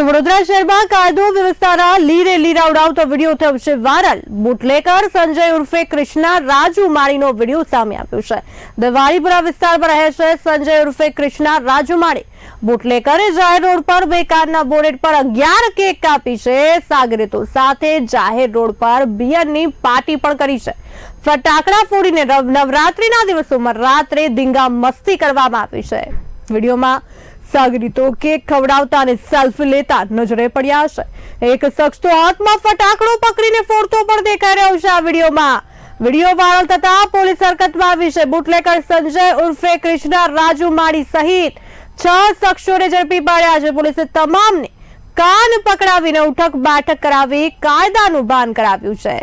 તો વડોદરા શહેરમાં કાયદો વ્યવસ્થાના લીરે લીરા ઉડાવતો વિડીયો થયો છે વાયરલ। બુટલેકર સંજય ઉર્ફે કૃષ્ણા રાજુ માળીનો વિડીયો સામે આવ્યો છે। દેવાળીપુરા વિસ્તારમાં રહે છે સંજય ઉર્ફે કૃષ્ણા રાજુ માળી। બુટલેકરે જાહેર રોડ પર બે કારના બોનેટ પર 11 કેક કાપી છે। સાગરીતો સાથે જાહેર રોડ પર બિયરની પાર્ટી પણ કરી છે। ફટાકડા ફોડીને નવરાત્રીના દિવસોમાં રાત્રે ધીંગા મસ્તી કરવામાં આવી છે। વિડીયોમાં સાગરીતો કેક ખવડાવતા અને સેલ્ફી લેતા નજરે પડ્યા છે। એક શખ્સ તો હાથમાં ફટાકડો પકડીને ફોડતો પણ દેખાઈ રહ્યો છે। આ વિડીયો વાયરલ થતા પોલીસ હરકતમાં આવી છે। બુટલેકર સંજય ઉર્ફે કૃષ્ણા રાજુ માળી સહિત 6 શખ્સોને ઝડપી પાડ્યા છે। પોલીસે તમામને કાન પકડાવીને ઉઠક બેઠક કરાવી કાયદાનું ભાન કરાવ્યું છે।